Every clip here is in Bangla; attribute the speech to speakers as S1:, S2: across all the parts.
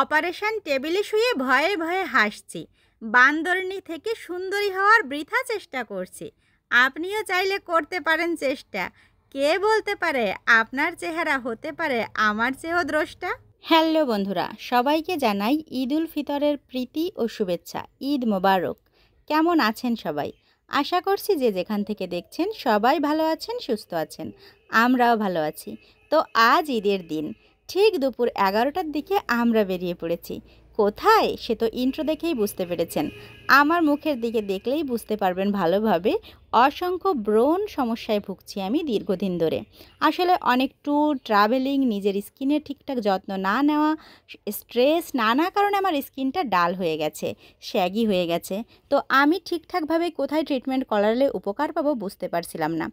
S1: অপারেশন টেবিলে শুয়ে ভয়ে ভয়ে হাসছি। বান্দরনী থেকে সুন্দরী হওয়ার বৃথা চেষ্টা করছি। আপনিও চাইলে করতে পারেন চেষ্টা। কে বলতে পারে আপনার চেহারা হতে পারে আমার চেয়েও দ্রষ্টা। হ্যালো বন্ধুরা, সবাইকে জানাই ঈদ উল ফিতরের প্রীতি ও শুভেচ্ছা। ঈদ মোবারক। কেমন আছেন সবাই? আশা করছি যে যেখান থেকে দেখছেন সবাই ভালো আছেন, সুস্থ আছেন। আমরাও ভালো আছি। তো আজ ঈদের দিন, ঠিক দুপুর 11টার দিকে আমরা বেরিয়ে পড়েছি। কোথায় সে তো ইন্ট্রো দেখেই বুঝতে পেরেছেন। আমার মুখের দিকে দেখলেই বুঝতে পারবেন ভালোভাবে। অসংখ্য ব্রণ সমস্যায় ভুগছি আমি দীর্ঘদিন ধরে। আসলে অনেক ট্যুর ট্রাভেলিং, নিজের স্কিনের ঠিকঠাক যত্ন না নেওয়া, স্ট্রেস, নানা কারণে আমার স্কিনটা ডাল হয়ে গেছে, শ্যাগি হয়ে গেছে। তো আমি ঠিকঠাকভাবে কোথায় ট্রিটমেন্ট করালে উপকার পাবো বুঝতে পারছিলাম না।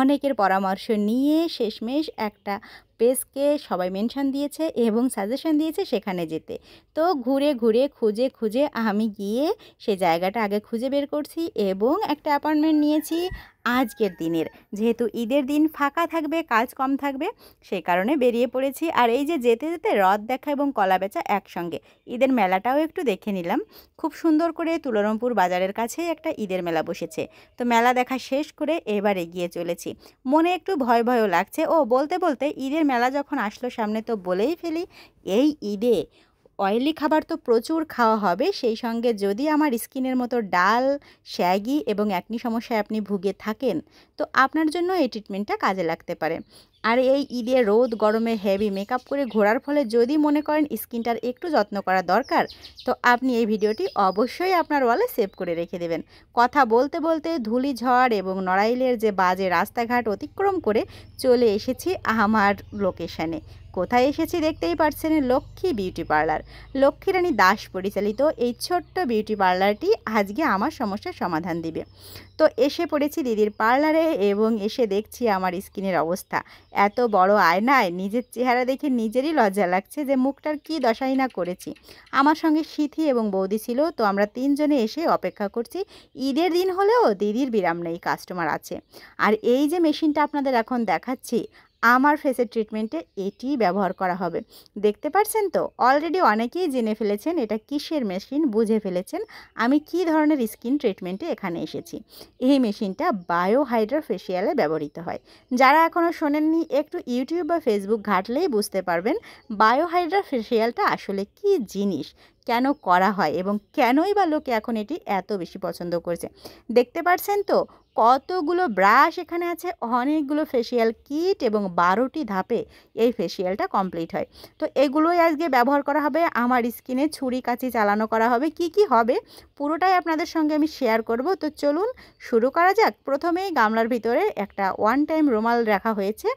S1: অনেকের পরামর্শ নিয়ে শেষমেশ একটা পেজকে সবাই মেনশন দিয়েছে এবং সাজেশন দিয়েছে সেখানে যেতে। তো ঘুরে ঘুরে খুঁজে খুঁজে আমি গিয়ে সেই জায়গাটা আগে খুঁজে বের করছি এবং একটা অ্যাপয়েন্টমেন্ট নিয়েছি আজকের দিনের। যেহেতু ঈদের দিন ফাঁকা থাকবে, কাজ কম থাকবে, সেই কারণে বেরিয়ে পড়েছি। আর এই যে যেতে যেতে হ্রদ দেখা এবং কলা বেচা একসঙ্গে, ঈদের মেলাটাও একটু দেখে নিলাম। খুব সুন্দর করে তুলরমপুর বাজারের কাছেই একটা ঈদের মেলা বসেছে। তো মেলা দেখা শেষ করে এবার এগিয়ে চলেছি। মনে একটু ভয় ভয়ও লাগছে। ও বলতে বলতে ঈদের মেলা যখন আসলো সামনে, তো বলেই ফেলি, এই ঈদে অয়েলি খাবার তো প্রচুর খাওয়া হবে। সেই সঙ্গে যদি আমার স্কিনের মতো ডাল, শ্যাগি এবং অ্যাকনি সমস্যায় আপনি ভুগে থাকেন, তো আপনার জন্য এই ট্রিটমেন্টটা কাজে লাগতে পারে। আর এই ঈদে রোদ গরমে হেভি মেকআপ করে ঘোরার ফলে যদি মনে করেন স্কিনটার একটু যত্ন করা দরকার, তো আপনি এই ভিডিওটি অবশ্যই আপনার ওয়ালে সেভ করে রেখে দেবেন। কথা বলতে বলতে ধূলিঝড় এবং নড়াইলের যে বাজে রাস্তাঘাট অতিক্রম করে চলে এসেছি আমার লোকেশানে। কোথায় এসেছি দেখতেই পারছেন, লক্ষ্মী বিউটি পার্লার। লক্ষ্মীরানী দাস পরিচালিত এই ছোট্ট বিউটি পার্লারটি আজকে আমার সমস্যার সমাধান দিবে। তো এসে পড়েছি দিদির পার্লারে এবং এসে দেখছি আমার স্কিনের অবস্থা। এত বড় আয়নায় নিজের চেহারা দেখে নিজেরই লজ্জা লাগছে যে মুখটার কী দশাই না করেছি। আমার সঙ্গে সিথি এবং বৌদি ছিল। তো আমরা তিনজনে এসে অপেক্ষা করছি। ঈদের দিন হলেও দিদির বিরাম নেই, কাস্টমার আছে। আর এই যে মেশিনটা আপনাদের এখন দেখাচ্ছি, আমার ফেসের ট্রিটমেন্টে এটি ব্যবহার করা হবে। দেখতে পাচ্ছেন তো, অলরেডি অনেকেই জেনে ফেলেছেন এটা কিসের মেশিন, বুঝে ফেলেছেন আমি কি ধরনের স্কিন ট্রিটমেন্টে এখানে এসেছি। এই মেশিনটা বায়োহাইড্রা ফেসিয়ালে ব্যবহৃত হয়। যারা এখনও শোনেননি, একটু ইউটিউব বা ফেসবুক ঘাটলেই বুঝতে পারবেন বায়োহাইড্রা ফেসিয়ালটা আসলে কি জিনিস, কেন করা হয় এবং কেনই বা লোকে এখন এটি এত বেশি পছন্দ করছে। দেখতে পাচ্ছেন তো কতগুলো ব্রাশ এখানে আছে, অনেকগুলো ফেসিয়াল কিট এবং 12টি ধাপে এই ফেসিয়ালটা কমপ্লিট হয়। তো এগুলোই আজকে ব্যবহার করা হবে। আমার স্কিনে ছুরি কাঁচি চালানো করা হবে। কি কি হবে পুরোটাই আপনাদের সঙ্গে আমি শেয়ার করব। তো চলুন শুরু করা যাক। প্রথমেই গামলার ভিতরে একটা ওয়ান টাইম রুমাল রাখা হয়েছে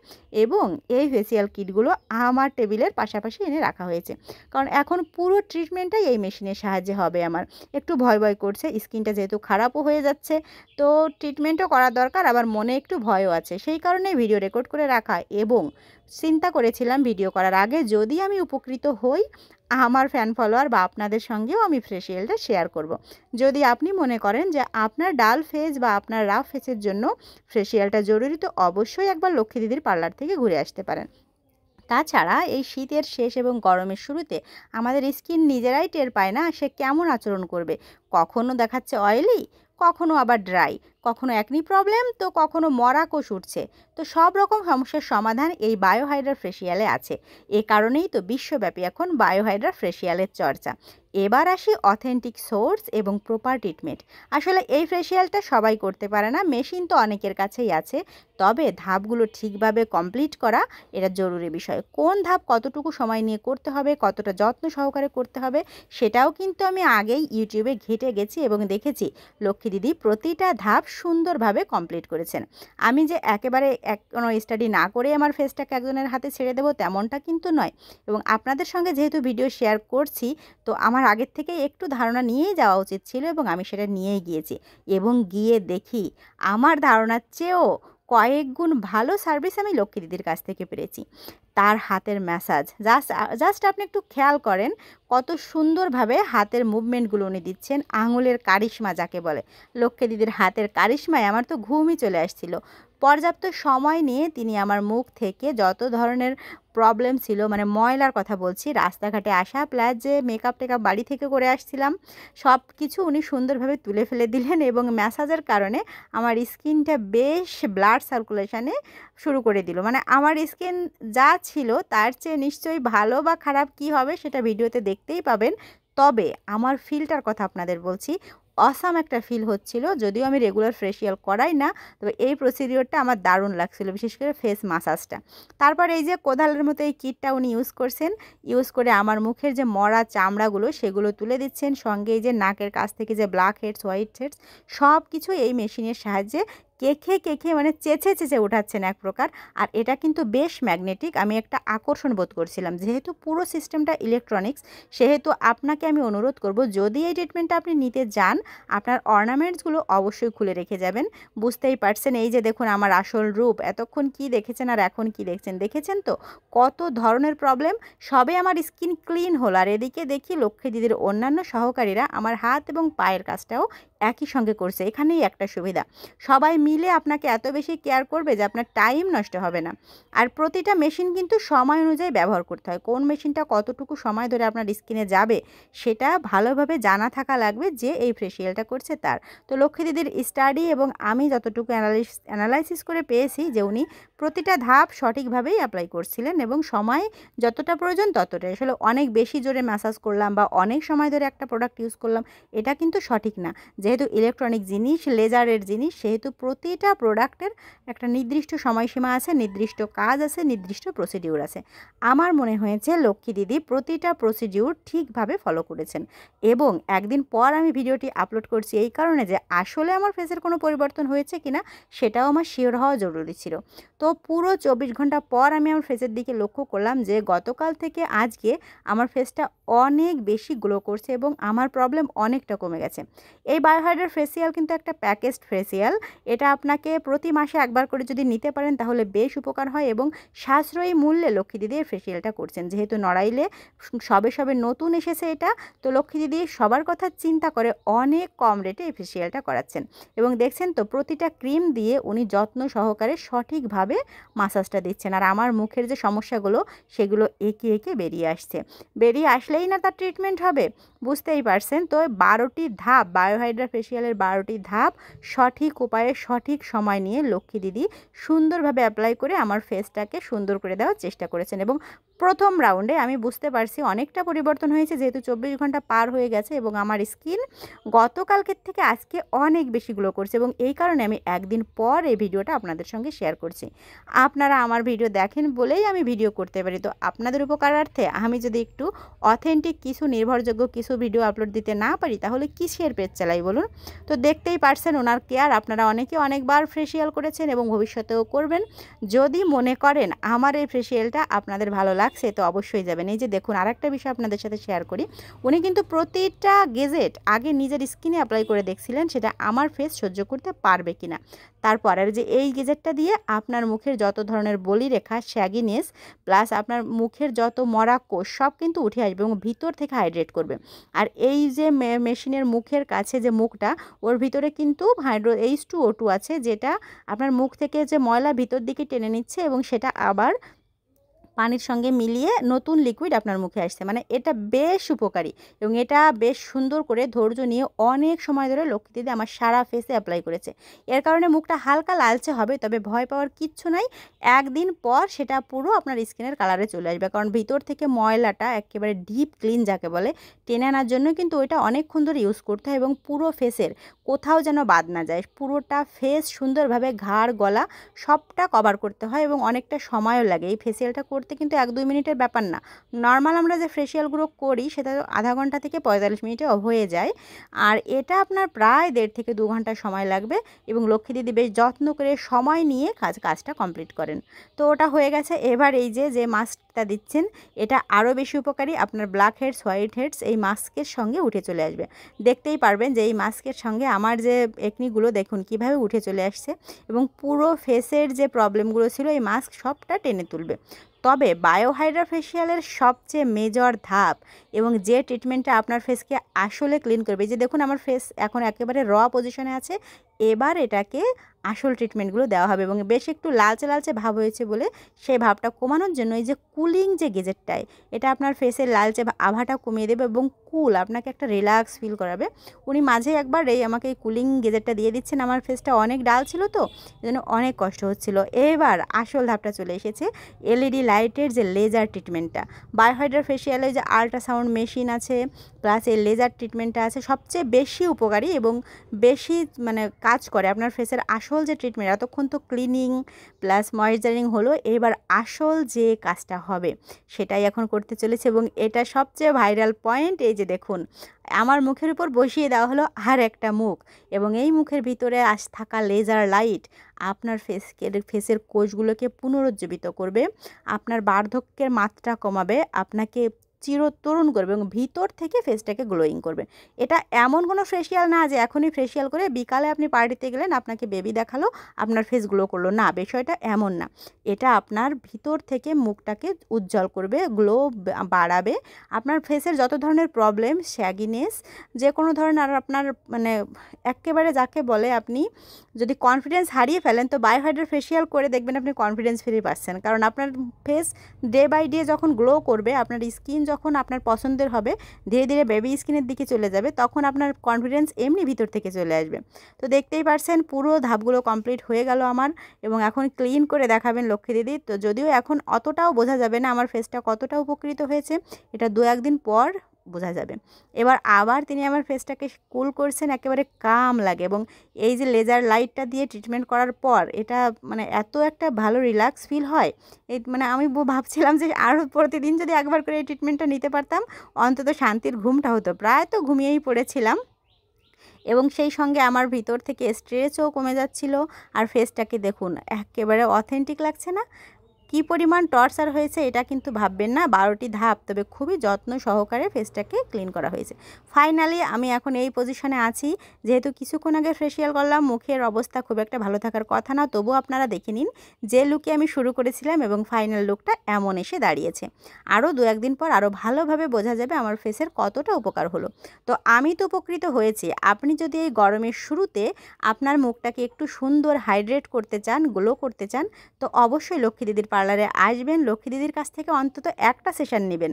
S1: এবং এই ফেসিয়াল কিটগুলো আমার টেবিলের পাশাপাশি এনে রাখা হয়েছে, কারণ এখন পুরো ট্রিটমেন্টটাই এই মেশিনের সাহায্যে হবে। আমার একটু ভয় ভয় করছে, স্কিনটা যেহেতু খারাপও হয়ে যাচ্ছে, তো ট্রিটমেন্টও করা দরকার, আবার মনে একটু ভয়ও আছে। সেই কারণে ভিডিও রেকর্ড করে রাখা এবং চিন্তা করেছিলাম ভিডিও করার আগে যদি আমি উপকৃত হই, আমার ফ্যান ফলোয়ার বা আপনাদের সঙ্গেও আমি ফেসিয়ালটা শেয়ার করব। যদি আপনি মনে করেন যে আপনার ডাল ফেস বা আপনার রাফ ফেসের জন্য ফেসিয়ালটা জরুরি, তো অবশ্যই একবার লক্ষ্মী দিদির পার্লার থেকে ঘুরে আসতে পারেন। তাছাড়া এই শীতের শেষ এবং গরমের শুরুতে আমাদের স্কিন নিজেরাই টের পায় না সে কেমন আচরণ করবে। কখনো দেখাচ্ছে অয়েলি, কখনো আবার ড্রাই, কখনো অ্যাকনি প্রবলেম, তো কখনো মরা কোষ উঠছে। তো সব রকম সমস্যার সমাধান এই বায়োহাইড্রা ফেসিয়ালে আছে। এ কারণেই তো বিশ্বব্যাপী এখন বায়োহাইড্রা ফেসিয়ালের চর্চা। এবার আসি অথেন্টিক সোর্স এবং প্রপার ট্রিটমেন্ট। আসলে এই ফেসিয়ালটা সবাই করতে পারে না, মেশিন তো অনেকের কাছেই আছে, তবে ধাপগুলো ঠিকভাবে কমপ্লিট করা এটা জরুরি বিষয়। কোন ধাপ কতটুকু সময় নিয়ে করতে হবে, কতটা যত্ন সহকারে করতে হবে, সেটাও কিন্তু আমি আগেই ইউটিউবে ঘেঁটে গেছি এবং দেখেছি লক্ষ্মী দিদি প্রতিটা ধাপ সুন্দরভাবে কমপ্লিট করেছেন। আমি যে একেবারে কোনো স্টাডি না করে আমার ফেসটাকে একজনের হাতে ছেড়ে দেবো তেমনটা কিন্তু নয়। এবং আপনাদের সঙ্গে যেহেতু ভিডিও শেয়ার করছি, তো আমার আগের থেকে একটু ধারণা নিয়েই যাওয়া উচিত ছিল এবং আমি সেটা নিয়েই গিয়েছি। এবং গিয়ে দেখি আমার ধারণার চেয়েও কয়েক গুণ ভালো সার্ভিস আমি লক্ষ্মী দিদির কাছ থেকে পেয়েছি। তার হাতের ম্যাসাজ জাস্ট আপনি একটু খেয়াল করেন কত সুন্দরভাবে হাতের মুভমেন্টগুলো উনি দিচ্ছেন। আঙুলের কারিশমা যাকে বলে, লক্ষ্মী দিদির হাতের কারিশমায় আমার তো ঘুমই চলে আসছিল। পর্যাপ্ত সময় নিয়ে তিনি আমার মুখ থেকে যত ধরনের প্রবলেম ছিল, মানে ময়লার কথা বলছি, রাস্তাঘাটে আসা প্লাস যে মেকআপ টেকআপ বাড়ি থেকে করে আসছিলাম, সব কিছু উনি সুন্দরভাবে তুলে ফেলে দিলেন এবং ম্যাসাজের কারণে আমার স্কিনটা বেশ ব্লাড সার্কুলেশনে শুরু করে দিল। মানে আমার স্কিন যা ছিল তার চেয়ে নিশ্চয়ই ভালো বা খারাপ কি হবে সেটা ভিডিওতে দেখতেই পাবেন। তবে আমার ফিলটার কথা আপনাদের বলছি, অসাম একটা ফিল হচ্ছিল। যদিও আমি রেগুলার ফেসিয়াল করাই না, তবে এই প্রসিডিওরটা আমার দারুণ লাগছিল, বিশেষ করে ফেস মাসাজটা। তারপর এই যে কোদালের মতো এই কিটটা উনি ইউজ করছেন, ইউজ করে আমার মুখের যে মরা চামড়াগুলো সেগুলো তুলে দিচ্ছেন, সঙ্গে এই যে নাকের কাছ থেকে যে ব্ল্যাক হেডস হোয়াইট হেডস সব কিছু এই মেশিনের সাহায্যে কেখে মানে চেঁচে উঠাচ্ছেন এক প্রকার। আর এটা কিন্তু বেশ ম্যাগনেটিক। আমি একটা আকর্ষণ বোধ করছিলাম, যেহেতু পুরো সিস্টেমটা ইলেকট্রনিক্স, সেহেতু আপনাকে আমি অনুরোধ করব, যদি এই ট্রিটমেন্টটা আপনি নিতে যান, আপনার অর্নামেন্টসগুলো অবশ্যই খুলে রেখে যাবেন। বুঝতেই পারছেন, এই যে দেখুন আমার আসল রূপ, এতক্ষণ কি দেখেছেন আর এখন কি দেখছেন তো কত ধরনের প্রবলেম। সবে আমার স্কিন ক্লিন হলো, আর এদিকে দেখি লক্ষ্মী দিদির অন্যান্য সহকারীরা আমার হাত এবং পায়ের কাজটাও একই সঙ্গে করছে। এখানেই একটা সুবিধা, সবাই মিলে আপনাকে এত বেশি কেয়ার করবে যে আপনার টাইম নষ্ট হবে না। আর প্রতিটা মেশিন কিন্তু সময় অনুযায়ী ব্যবহার করতে হয়, কোন মেশিনটা কতটুকু সময় ধরে আপনার স্কিনে যাবে সেটা ভালোভাবে জানা থাকা লাগবে যে এই ফেসিয়ালটা করছে তার। তো লক্ষ্মী দিদির স্টাডি এবং আমি যতটুকু অ্যানালাইসিস করে পেয়েছি যে উনি প্রতিটা ধাপ সঠিকভাবেই অ্যাপ্লাই করছিলেন এবং সময় যতটা প্রয়োজন ততটাই। আসলে অনেক বেশি জোরে ম্যাসাজ করলাম বা অনেক সময় ধরে একটা প্রোডাক্ট ইউজ করলাম, এটা কিন্তু সঠিক না। যেহেতু ইলেকট্রনিক জিনিস, লেজারের জিনিস, সেহেতু প্রতিটা প্রোডাক্টের একটা নির্দিষ্ট সময়সীমা আছে, নির্দিষ্ট কাজ আছে, নির্দিষ্ট প্রসিডিউর আছে। আমার মনে হয়েছে লক্ষ্মী দিদি প্রতিটা প্রসিডিউর ঠিকভাবে ফলো করেছেন। এবং একদিন পর আমি ভিডিওটি আপলোড করছি এই কারণে যে আসলে আমার ফেসের কোনো পরিবর্তন হয়েছে কিনা সেটাও আমার শিওর হওয়া জরুরি ছিল। তো পুরো 24 ঘন্টা পর আমি আমার ফেসের দিকে লক্ষ্য করলাম যে গতকাল থেকে আজকে আমার ফেসটা অনেক বেশি গ্লো করছে এবং আমার প্রবলেম অনেকটা কমে গেছে। এই বায়োহাইড্রা ফেসিয়াল কিন্তু একটা প্যাকেজড ফেসিয়াল। এটা আপনাকে প্রতি মাসে একবার করে যদি নিতে পারেন তাহলে বেশ উপকার হয় এবং সাশ্রয়ী মূল্যে লক্ষ্মী দিদি এই ফেসিয়ালটা করছেন। যেহেতু নড়াইলে সবে নতুন এসেছে এটা, তো লক্ষ্মী দিদি সবার কথা চিন্তা করে অনেক কম রেটে এই ফেসিয়ালটা করাচ্ছেন। এবং দেখছেন তো প্রতিটা ক্রিম দিয়ে উনি যত্ন সহকারে সঠিকভাবে মাসাজটা দিচ্ছেন। আর আমার মুখের যে সমস্যাগুলো সেগুলো এঁকে বেরিয়ে আসছে। বেরিয়ে আসলেই না তার ট্রিটমেন্ট হবে, বুঝতেই পারছেন। তো 12টি ধাপ, বায়োহাইড্রা ফেসিয়ালের 12টি ধাপ সঠিক উপায়ে সঠিক সময় নিয়ে লক্ষ্মী দিদি সুন্দরভাবে অ্যাপ্লাই করে আমার ফেসটাকে সুন্দর করে দেওয়ার চেষ্টা করেছেন। এবং প্রথম রাউন্ডে আমি বুঝতে পারছি অনেকটা পরিবর্তন হয়েছে, যেহেতু 24 ঘন্টা পার হয়ে গেছে এবং আমার স্কিন গতকালকের থেকে আজকে অনেক বেশি গ্লো করছে। এবং এই কারণে আমি একদিন পর এই ভিডিওটা আপনাদের সঙ্গে শেয়ার করছি। আপনারা আমার ভিডিও দেখেন বলেই আমি ভিডিও করতে পারি। তো আপনাদের উপকারার্থে আমি যদি একটু অথেন্টিক কিছু, নির্ভরযোগ্য কিছু ভিডিও আপলোড দিতে না পারি তাহলে কিসের পেজ চালাই বলুন। তো দেখতেই পারছেন ওনার কেয়ার। আপনারা অনেকে অনেকবার ফেসিয়াল করেছেন এবং ভবিষ্যতেও করবেন। যদি মনে করেন আমার এই ফেসিয়ালটা আপনাদের ভালো লাগছে তো অবশ্যই যাবেন। এই যে দেখুন, আরেকটা বিষয় আপনাদের সাথে শেয়ার করি, উনি কিন্তু প্রতিটা গেজেট আগে নিজের স্কিনে অ্যাপ্লাই করে দেখছিলেন সেটা আমার ফেস সহ্য করতে পারবে কিনা। তারপরের যে এই গেজেটটা দিয়ে আপনার মুখের যত ধরনের বলিরেখা, শ্যাগিনেস প্লাস আপনার মুখের যত মরা কোষ সব কিন্তু উঠে আসবে এবং ভিতর থেকে হাইড্রেট করবে। আর এই যে মেশিনের মুখের কাছে যে মুখটা, ওর ভিতরে কিন্তু H2O2 আছে, যেটা আপনার মুখ থেকে যে ময়লা ভিতর দিকে টেনে নিচ্ছে এবং সেটা আবার পানির সঙ্গে মিলিয়ে নতুন লিকুইড আপনার মুখে আসছে। মানে এটা বেশ উপকারী এবং এটা বেশ সুন্দর করে ধৈর্য নিয়ে অনেক সময় ধরে লক্ষ্মী দিদি আমার সারা ফেসে অ্যাপ্লাই করেছে। এর কারণে মুখটা হালকা লালচে হবে, তবে ভয় পাওয়ার কিচ্ছু নাই। একদিন পর সেটা পুরো আপনার স্কিনের কালারে চলে আসবে, কারণ ভিতর থেকে ময়লাটা একেবারে ডিপ ক্লিন যাকে বলে টেনে আনার জন্য কিন্তু ওইটা অনেকক্ষণ ধরে ইউজ করতে হয় এবং পুরো ফেসের কোথাও যেন বাদ না যায়, পুরোটা ফেস সুন্দরভাবে ঘাড় গলা সবটা কভার করতে হয় এবং অনেকটা সময়ও লাগে। এই ফেসিয়ালটা করতে কিন্তু 1-2 মিনিটের ব্যাপার না। নর্মাল আমরা যে ফেসিয়ালগুলো করি সেটা আধা ঘন্টা থেকে 45 মিনিটে হয়ে যায়, আর এটা আপনার প্রায় 1.5 থেকে 2 ঘন্টা সময় লাগবে এবং লক্ষ্মী দিদি বেশ যত্ন করে সময় নিয়ে কাজটা কমপ্লিট করেন। তো ওটা হয়ে গেছে। এবার এই যে মাস্কটা দিচ্ছেন এটা আরও বেশি উপকারী। আপনার ব্ল্যাক হেডস হোয়াইট হেডস এই মাস্কের সঙ্গে উঠে চলে আসবে। দেখতেই পারবেন যে এই মাস্কের সঙ্গে আমার যে একনিগুলো দেখুন কিভাবে উঠে চলে আসছে এবং পুরো ফেসের যে প্রবলেমগুলো ছিল এই মাস্ক সবটা টেনে তুলবে। তবে বায়োহাইড্রা ফেসিয়ালের সবচেয়ে মেজর ধাপ এবং যে ট্রিটমেন্টটা আপনার ফেসকে আসলে ক্লিন করবে, যে দেখুন আমার ফেস এখন একেবারে র পজিশনে আছে, এবার এটাকে আসল ট্রিটমেন্টগুলো দেওয়া হবে এবং বেশ একটু লালচে লালচে ভাব হয়েছে বলে সেই ভাবটা কমানোর জন্য এই যে কুলিং যে গেজেটটায়, এটা আপনার ফেসের লালচে আভাটা কমিয়ে দেবে এবং কুল আপনাকে একটা রিল্যাক্স ফিল করাবে। উনি মাঝে একবার আমাকে এই কুলিং গেজেটটা দিয়ে দিচ্ছেন, আমার ফেসটা অনেক ডাল ছিল তো এজন্য অনেক কষ্ট হচ্ছিল। এবার আসল ধাপটা চলে এসেছে, এলইডি লাইটের যে লেজার ট্রিটমেন্টটা। বায়োহাইড্রা ফেসিয়ালে যে আল্ট্রাসাউন্ড মেশিন আছে প্লাস এই লেজার ট্রিটমেন্টটা আছে, সবচেয়ে বেশি উপকারী এবং বেশি মানে কাজ করে আপনার ফেসের আসল যে ট্রিটমেন্ট। এতক্ষণ তো ক্লিনিং প্লাস ময়েশ্চারিং হলো, এবার আসল যে কাজটা হবে সেটাই এখন করতে চলেছে এবং এটা সবচেয়ে ভাইরাল পয়েন্ট। এই যে দেখুন আমার মুখের উপর বসিয়ে দেওয়া হলো আর একটা মুখ এবং এই মুখের ভিতরে থাকা লেজার লাইট আপনার ফেসের কোষগুলোকে পুনরুজ্জীবিত করবে, আপনার বার্ধক্যের মাত্রা কমাবে, আপনাকে চিরতরুণ করবে এবং ভিতর থেকে ফেসটাকে গ্লোয়িং করবে। এটা এমন কোনো ফেসিয়াল না যে এখনই ফেসিয়াল করে বিকালে আপনি পার্টিতে গেলেন, আপনাকে বেবি দেখালো, আপনার ফেস গ্লো করলো, না, বিষয়টা এমন না। এটা আপনার ভিতর থেকে মুখটাকে উজ্জ্বল করবে, গ্লো বাড়াবে। আপনার ফেসের যত ধরনের প্রবলেম, শ্যাগিনেস, যে কোনো ধরনের আপনার মানে একেবারে যাকে বলে আপনি যদি কনফিডেন্স হারিয়ে ফেলেন, তো বায়োহাইড্রা ফেসিয়াল করে দেখবেন আপনি কনফিডেন্স ফিরে পাচ্ছেন। কারণ আপনার ফেস ডে বাই ডে যখন গ্লো করবে, আপনার স্কিন যখন আপনার পছন্দের হবে, ধীরে ধীরে বেবি স্কিনের দিকে চলে যাবে, তখন আপনার কনফিডেন্স এমনি ভিতর থেকে চলে আসবে। তো দেখতেই পারছেন পুরো ধাপগুলো কমপ্লিট হয়ে গেল আমার এবং এখন ক্লিন করে দেখাবেন লক্ষ্মী দিদি। তো যদিও এখন অতটাও বোঝা যাবে না আমার ফেসটা কতটা উপকৃত হয়েছে, এটা 2-1 দিন পর বোঝা যাবে। এবার আবার তিনি আমার ফেসটাকে কুল করছেন, একেবারে কাম লাগে এবং এই যে লেজার লাইটটা দিয়ে ট্রিটমেন্ট করার পর এটা মানে এত একটা ভালো রিল্যাক্স ফিল হয়। এই মানে আমি ভাবছিলাম যে আরও প্রতিদিন যদি একবার করে এই ট্রিটমেন্টটা নিতে পারতাম, অন্তত শান্তির ঘুমটা হতো। প্রায় তো ঘুমিয়েই পড়েছিলাম এবং সেই সঙ্গে আমার ভিতর থেকে স্ট্রেসও কমে যাচ্ছিল। আর ফেসটাকে দেখুন একেবারে অথেন্টিক লাগছে না? কি পরিমাণ টর্চার হয়েছে এটা কিন্তু ভাববেন না। 12টি ধাপ, তবে খুবই যত্ন সহকারে ফেসটাকে ক্লিন করা হয়েছে। ফাইনালি আমি এখন এই পজিশনে আছি, যেহেতু কিছুক্ষণ আগে ফেসিয়াল করলাম, মুখের অবস্থা খুব একটা ভালো থাকার কথা না, তবুও আপনারা দেখে নিন যে লুকে আমি শুরু করেছিলাম এবং ফাইনাল লুকটা এমন এসে দাঁড়িয়েছে। আরও 2-1 দিন পর আরও ভালোভাবে বোঝা যাবে আমার ফেসের কতটা উপকার হলো। তো আমি তো উপকৃত হয়েছি। আপনি যদি এই গরমের শুরুতে আপনার মুখটাকে একটু সুন্দর হাইড্রেট করতে চান, গ্লো করতে চান, তো অবশ্যই লক্ষ্মী দিদির পার্লারে আসবেন, লক্ষ্মী দিদির কাছ থেকে অন্তত একটা সেশন নেবেন।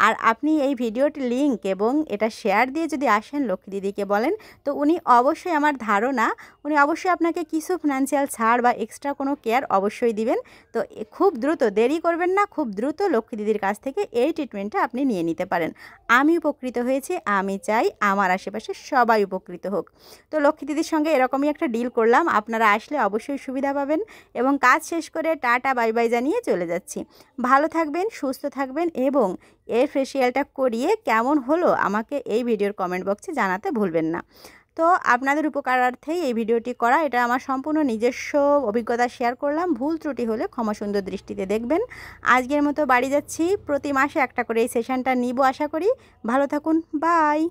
S1: আর আপনি এই ভিডিওটির লিঙ্ক এবং এটা শেয়ার দিয়ে যদি আসেন, লক্ষ্মী দিদিকে বলেন, তো উনি অবশ্যই, আমার ধারণা উনি অবশ্যই আপনাকে কিছু ফিনান্সিয়াল ছাড় বা এক্সট্রা কোনো কেয়ার অবশ্যই দিবেন। তো খুব দ্রুত, দেরি করবেন না, খুব দ্রুত লক্ষ্মী দিদির কাছ থেকে এই ট্রিটমেন্টটা আপনি নিয়ে নিতে পারেন। আমি উপকৃত হয়েছি, আমি চাই আমার আশেপাশে সবাই উপকৃত হোক। তো লক্ষ্মী দিদির সঙ্গে এরকমই একটা ডিল করলাম, আপনারা আসলে অবশ্যই সুবিধা পাবেন এবং কাজ শেষ করে টাটা বাই বাই জানিয়ে চলে যাচ্ছি। ভালো থাকবেন, সুস্থ থাকবেন এবং এই ফেসিয়ালটা করিয়ে কেমন হলো আমাকে এই ভিডিওর কমেন্ট বক্সে জানাতে ভুলবেন না। তো আপনাদের উপকারার্থেই এই ভিডিওটি করা, এটা আমার সম্পূর্ণ নিজস্ব অভিজ্ঞতা শেয়ার করলাম। ভুল ত্রুটি হলে ক্ষমা সুন্দর দৃষ্টিতে দেখবেন। আজকের মতো বাড়ি যাচ্ছি, প্রতি মাসে একটা করে এই সেশনটা নিব আশা করি। ভালো থাকুন, বাই।